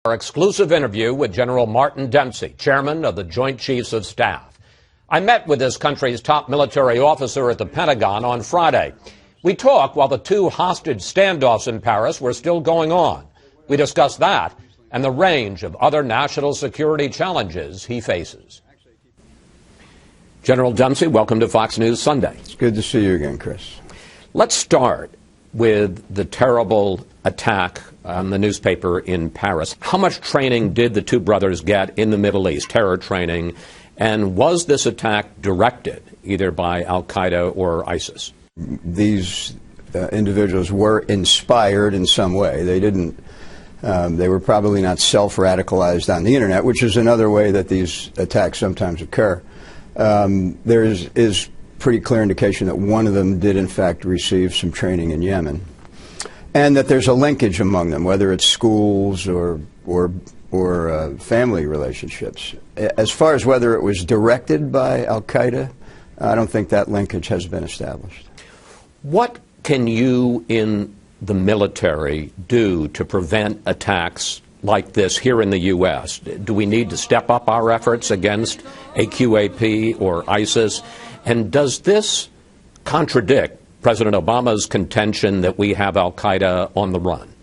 Our exclusive interview with General Martin Dempsey, chairman of the Joint Chiefs of Staff. I met with this country's top military officer at the Pentagon on Friday. We talked while the two hostage standoffs in Paris were still going on. We discussed that and the range of other national security challenges he faces. General Dempsey, welcome to Fox News Sunday. It's good to see you again, Chris. Let's start with the terrible attack on the newspaper in Paris. How much training did the two brothers get in the Middle East, terror training, and was this attack directed either by al-Qaeda or ISIS? These individuals were inspired in some way. They were probably not self-radicalized on the internet, which is another way that these attacks sometimes occur. There is pretty clear indication that one of them did in fact receive some training in Yemen, and that there's a linkage among them, whether it's schools or family relationships. As far as whether it was directed by al-Qaeda, I don't think that linkage has been established. What can you in the military do to prevent attacks like this here in the U.S.? Do we need to step up our efforts against AQAP or ISIS? And does this contradict President Obama's contention that we have al-Qaeda on the run?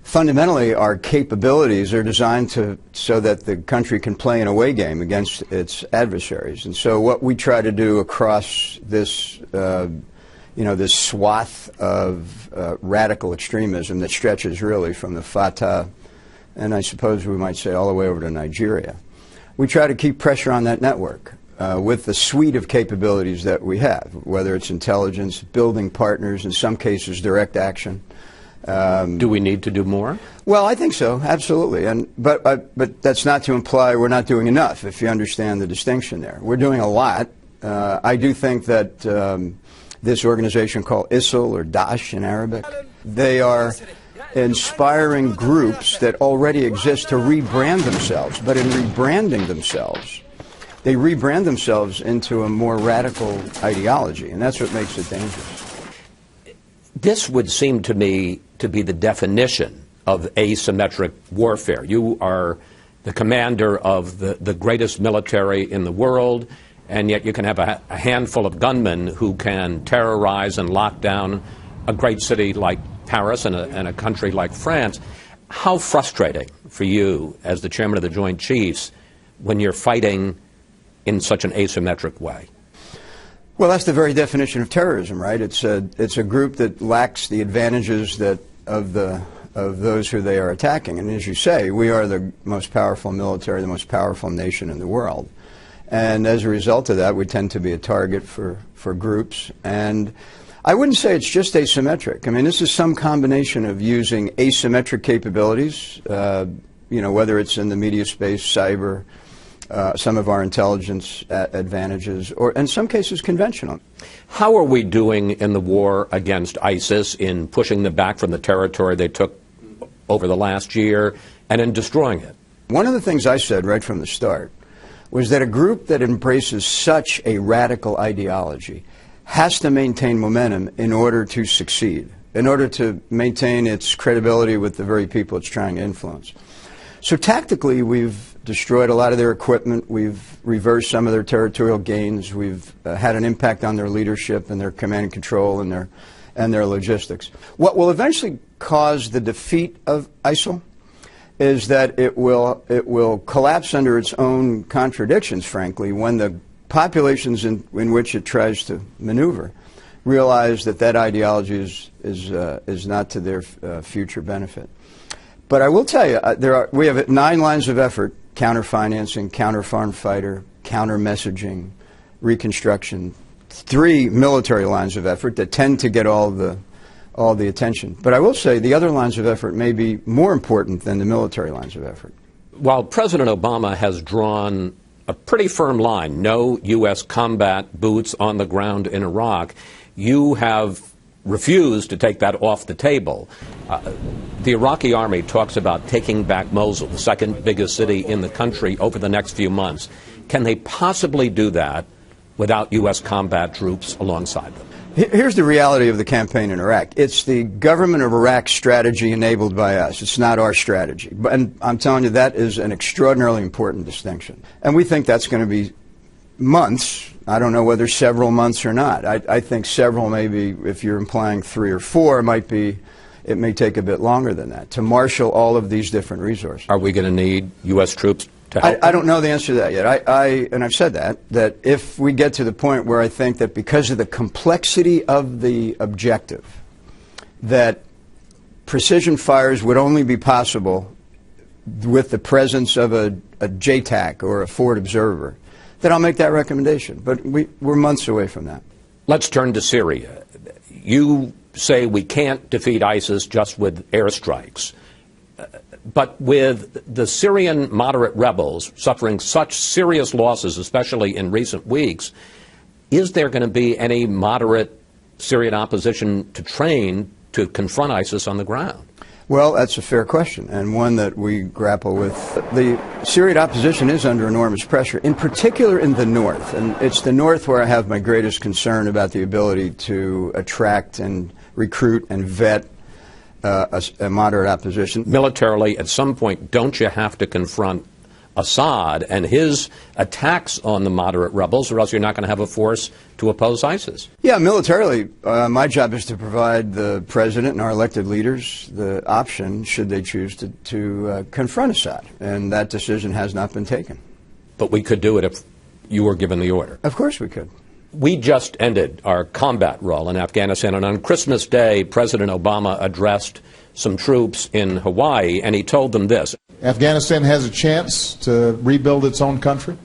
Fundamentally, our capabilities are designed so that the country can play an away game against its adversaries. And so what we try to do across this, this swath of radical extremism that stretches really from the Fatah, and I suppose we might say all the way over to Nigeria, we try to keep pressure on that network. With the suite of capabilities that we have, whether it's intelligence, building partners, in some cases direct action. Do we need to do more? Well, I think so, absolutely. But that's not to imply we're not doing enough, if you understand the distinction there. We're doing a lot. I do think that this organization called ISIL, or Daesh in Arabic, they are inspiring groups that already exist to rebrand themselves. But in rebranding themselves, they rebrand themselves into a more radical ideology, and that's what makes it dangerous. This would seem to me to be the definition of asymmetric warfare. You are the commander of the greatest military in the world, and yet you can have a handful of gunmen who can terrorize and lock down a great city like Paris and a country like France. How frustrating for you as the chairman of the Joint Chiefs when you're fighting in such an asymmetric way? Well, that's the very definition of terrorism, right? It's a group that lacks the advantages of those who they are attacking. And as you say, we are the most powerful military, the most powerful nation in the world. And as a result of that, we tend to be a target for groups. And I wouldn't say it's just asymmetric. I mean, this is some combination of using asymmetric capabilities, whether it's in the media space, cyber, some of our intelligence advantages, or in some cases conventional. How are we doing in the war against ISIS in pushing them back from the territory they took over the last year and in destroying it? One of the things I said right from the start was that a group that embraces such a radical ideology has to maintain momentum in order to succeed, in order to maintain its credibility with the very people it's trying to influence. So tactically, we've destroyed a lot of their equipment. We've reversed some of their territorial gains. We've had an impact on their leadership and their command and control and their logistics. What will eventually cause the defeat of ISIL is that it will collapse under its own contradictions, frankly, when the populations in which it tries to maneuver realize that ideology is not to their future benefit. But I will tell you, we have 9 lines of effort: counter-financing, counter-foreign fighter, counter-messaging, reconstruction. 3 military lines of effort that tend to get all the attention. But I will say the other lines of effort may be more important than the military lines of effort. While President Obama has drawn a pretty firm line, no U.S. combat boots on the ground in Iraq, you have refused to take that off the table. The Iraqi army talks about taking back Mosul, the second biggest city in the country, over the next few months. Can they possibly do that without U.S. combat troops alongside them? Here's the reality of the campaign in Iraq. It's the government of Iraq's strategy enabled by us. It's not our strategy. And I'm telling you, that is an extraordinarily important distinction. And we think that's going to be months. I don't know whether several months or not. I think several, maybe, if you're implying 3 or 4, it may take a bit longer than that to marshal all of these different resources. Are we going to need U.S. troops to help? I don't know the answer to that yet. And I've said that if we get to the point where I think that because of the complexity of the objective, that precision fires would only be possible with the presence of a JTAC or a forward observer, then I'll make that recommendation. But we're months away from that. Let's turn to Syria. You say we can't defeat ISIS just with airstrikes. But with the Syrian moderate rebels suffering such serious losses, especially in recent weeks, is there going to be any moderate Syrian opposition to train to confront ISIS on the ground? Well, that's a fair question, and one that we grapple with. The Syrian opposition is under enormous pressure, in particular in the north. And it's the north where I have my greatest concern about the ability to attract and recruit and vet a moderate opposition. Militarily, at some point, don't you have to confront Assad and his attacks on the moderate rebels, or else you're not going to have a force to oppose ISIS? Yeah, militarily, my job is to provide the president and our elected leaders the option, should they choose to confront Assad, and that decision has not been taken. But we could do it if you were given the order. Of course we could. We just ended our combat role in Afghanistan, and on Christmas Day, President Obama addressed some troops in Hawaii, and he told them this. Afghanistan has a chance to rebuild its own country.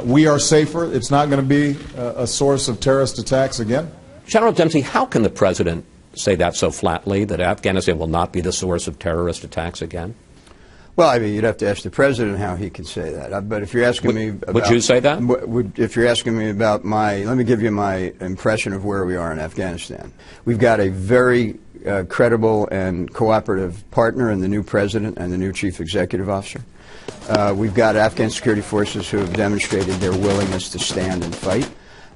We are safer. It's not going to be a source of terrorist attacks again. General Dempsey, how can the president say that so flatly, that Afghanistan will not be the source of terrorist attacks again? Well, I mean, you'd have to ask the president how he can say that. But if you're asking me about... Would you say that? If you're asking me about let me give you my impression of where we are in Afghanistan. We've got a very credible and cooperative partner in the new president and the new chief executive officer. We've got Afghan security forces who have demonstrated their willingness to stand and fight.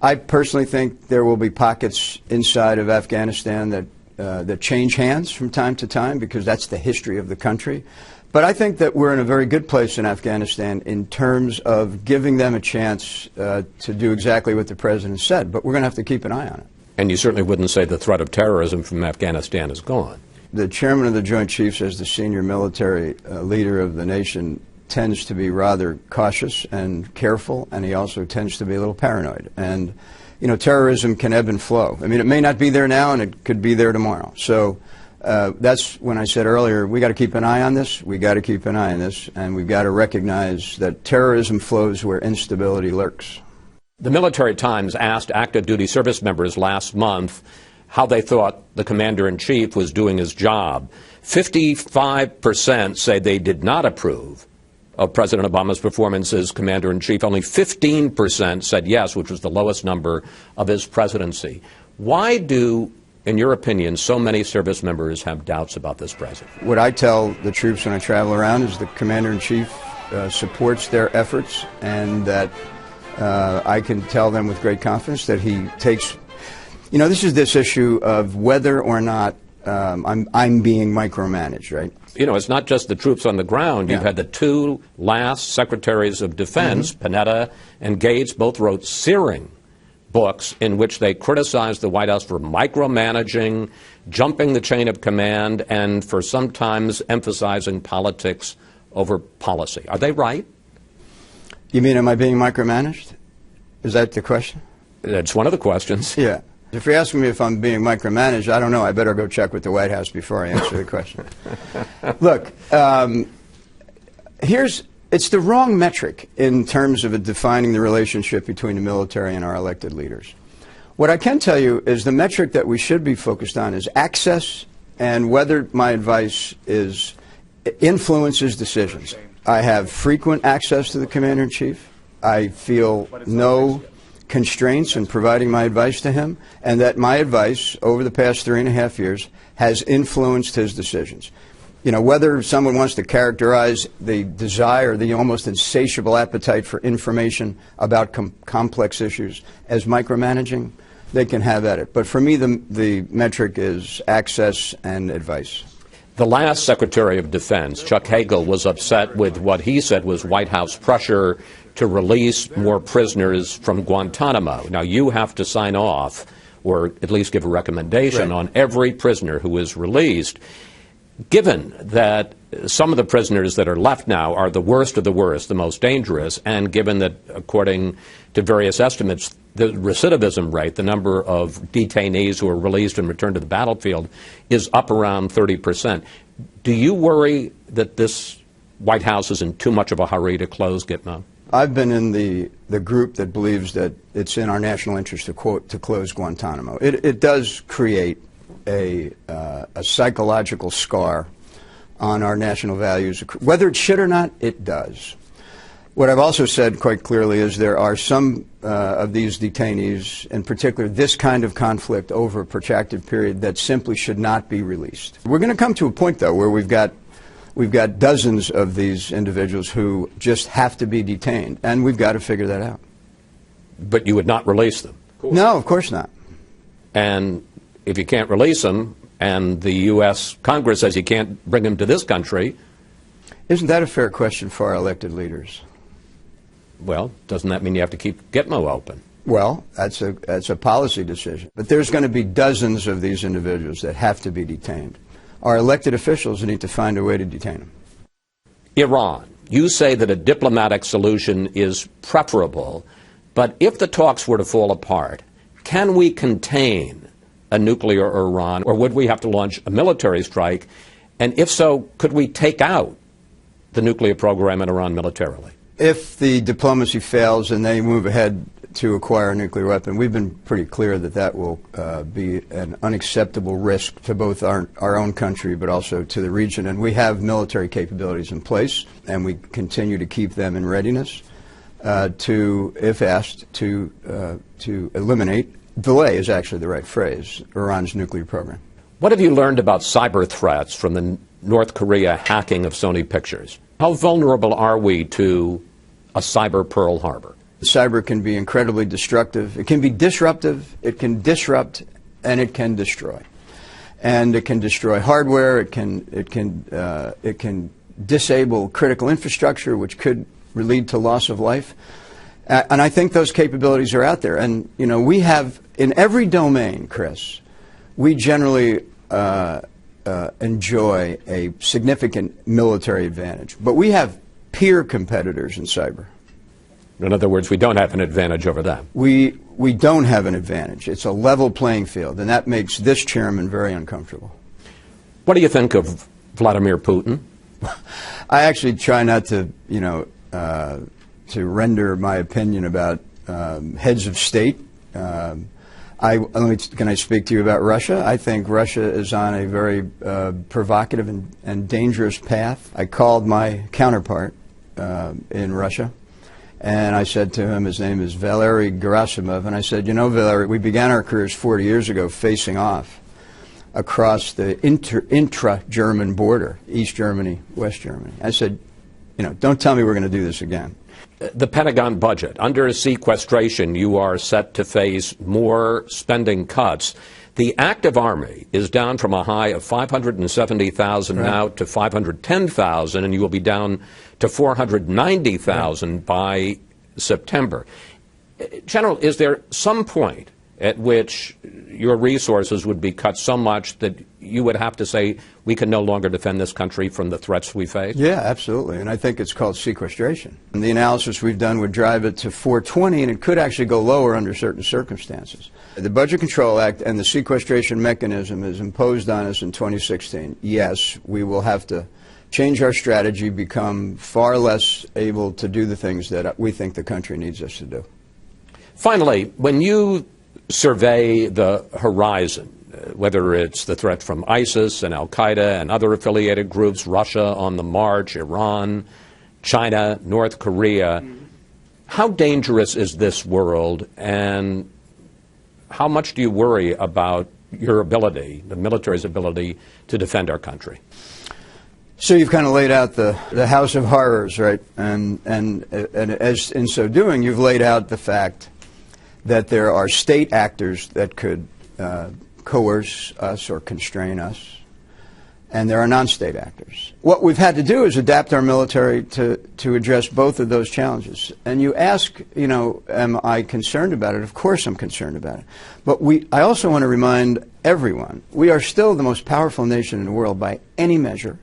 I personally think there will be pockets inside of Afghanistan that change hands from time to time, because that's the history of the country. But I think that we're in a very good place in Afghanistan in terms of giving them a chance to do exactly what the president said. But we're going to have to keep an eye on it. And you certainly wouldn't say the threat of terrorism from Afghanistan is gone. The chairman of the Joint Chiefs, as the senior military leader of the nation, tends to be rather cautious and careful, and he also tends to be a little paranoid. And, you know, terrorism can ebb and flow. I mean, it may not be there now, and it could be there tomorrow. So that's when I said earlier, we got to keep an eye on this, we got to keep an eye on this, and we've got to recognize that terrorism flows where instability lurks. The Military Times asked active duty service members last month how they thought the commander-in-chief was doing his job. 55% say they did not approve of President Obama's performance as commander-in-chief. Only 15% said yes, which was the lowest number of his presidency. Why do, in your opinion, so many service members have doubts about this president? What I tell the troops when I travel around is the commander-in-chief supports their efforts, and that I can tell them with great confidence that he takes, you know, this issue of whether or not I'm being micromanaged, right? You know, it's not just the troops on the ground. Yeah. You've had the two last secretaries of defense, Panetta and Gates, both wrote searing books in which they criticized the White House for micromanaging, jumping the chain of command, and for sometimes emphasizing politics over policy. Are they right? You mean, am I being micromanaged? Is that the question? That's one of the questions. Yeah. If you're asking me if I'm being micromanaged, I don't know. I better go check with the White House before I answer the question. Look, it's the wrong metric in terms of defining the relationship between the military and our elected leaders. What I can tell you is the metric that we should be focused on is access and whether my advice influences decisions. I have frequent access to the commander-in-chief. I feel no constraints in providing my advice to him, and that my advice over the past 3.5 years has influenced his decisions. You know, whether someone wants to characterize the desire, the almost insatiable appetite for information about complex issues as micromanaging, they can have at it. But for me, the metric is access and advice. The last Secretary of Defense, Chuck Hagel, was upset with what he said was White House pressure to release more prisoners from Guantanamo. Now, you have to sign off, or at least give a recommendation, on every prisoner who is released. Given that some of the prisoners that are left now are the worst of the worst, the most dangerous, and given that, according to various estimates, the recidivism rate, the number of detainees who are released and returned to the battlefield, is up around 30%. Do you worry that this White House is in too much of a hurry to close Gitmo? I've been in the group that believes that it's in our national interest to close Guantanamo. It does create a psychological scar on our national values. Whether it should or not, it does. What I've also said quite clearly is there are some of these detainees, in particular this kind of conflict over a protracted period, that simply should not be released. We're going to come to a point, though, where we've got dozens of these individuals who just have to be detained, and we've got to figure that out. But you would not release them? No, of course not. And if you can't release them, and the U.S. Congress says you can't bring them to this country... Isn't that a fair question for our elected leaders? Well, doesn't that mean you have to keep Gitmo open? Well, that's a policy decision. But there's going to be dozens of these individuals that have to be detained. Our elected officials need to find a way to detain them. Iran. You say that a diplomatic solution is preferable, but if the talks were to fall apart, can we contain a nuclear Iran, or would we have to launch a military strike? And if so, could we take out the nuclear program in Iran militarily? If the diplomacy fails and they move ahead to acquire a nuclear weapon, we've been pretty clear that that will be an unacceptable risk to both our own country but also to the region. And we have military capabilities in place, and we continue to keep them in readiness to, if asked, to eliminate, delay is actually the right phrase, Iran's nuclear program. What have you learned about cyber threats from the North Korea hacking of Sony Pictures? How vulnerable are we to a cyber Pearl Harbor? Cyber can be incredibly destructive. It can be disruptive, it can disrupt, and it can destroy. And it can destroy hardware, it can disable critical infrastructure, which could lead to loss of life. And I think those capabilities are out there. And, you know, we have, in every domain, Chris, we generally enjoy a significant military advantage. But we have peer competitors in cyber. In other words, we don't have an advantage over them. We don't have an advantage. It's a level playing field, and that makes this chairman very uncomfortable. What do you think of Vladimir Putin? I actually try not to, to render my opinion about heads of state. Can I speak to you about Russia? I think Russia is on a very provocative and dangerous path. I called my counterpart in Russia, and I said to him, his name is Valery Gerasimov, and I said, you know, Valery, we began our careers 40 years ago facing off across the intra-German border, East Germany, West Germany. I said, you know, don't tell me we're going to do this again. The Pentagon budget. Under sequestration, you are set to face more spending cuts. The active Army is down from a high of 570,000 now to 510,000, and you will be down to 490,000 by September. General, is there some point at which your resources would be cut so much that you would have to say we can no longer defend this country from the threats we face? Yeah, absolutely. And I think it's called sequestration. And the analysis we've done would drive it to 420, and it could actually go lower under certain circumstances. The Budget Control Act and the sequestration mechanism is imposed on us in 2016. Yes, we will have to change our strategy, become far less able to do the things that we think the country needs us to do. Finally, when you survey the horizon, whether it's the threat from ISIS and Al-Qaeda and other affiliated groups, Russia on the march, Iran, China, North Korea, how dangerous is this world, and how much do you worry about your ability, the military's ability, to defend our country? So you've kind of laid out the house of horrors, right? And as in so doing, you've laid out the fact that there are state actors that could coerce us or constrain us, and there are non-state actors. What we've had to do is adapt our military to address both of those challenges. And you ask, you know, am I concerned about it? Of course I'm concerned about it. But I also want to remind everyone, we are still the most powerful nation in the world by any measure,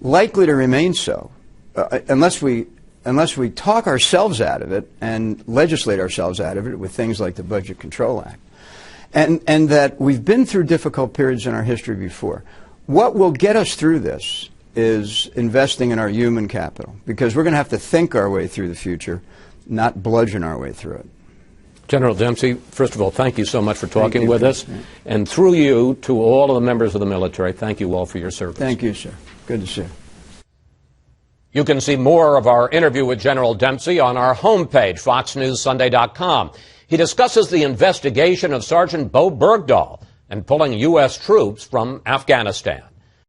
likely to remain so, unless we talk ourselves out of it and legislate ourselves out of it with things like the Budget Control Act. And that we've been through difficult periods in our history before. What will get us through this is investing in our human capital, because we're going to have to think our way through the future, not bludgeon our way through it. General Dempsey, first of all, thank you so much for talking with us. And through you, to all of the members of the military, thank you all for your service. Thank you, sir. Good to see you. You can see more of our interview with General Dempsey on our homepage, foxnewssunday.com. He discusses the investigation of Sergeant Bo Bergdahl and pulling U.S. troops from Afghanistan.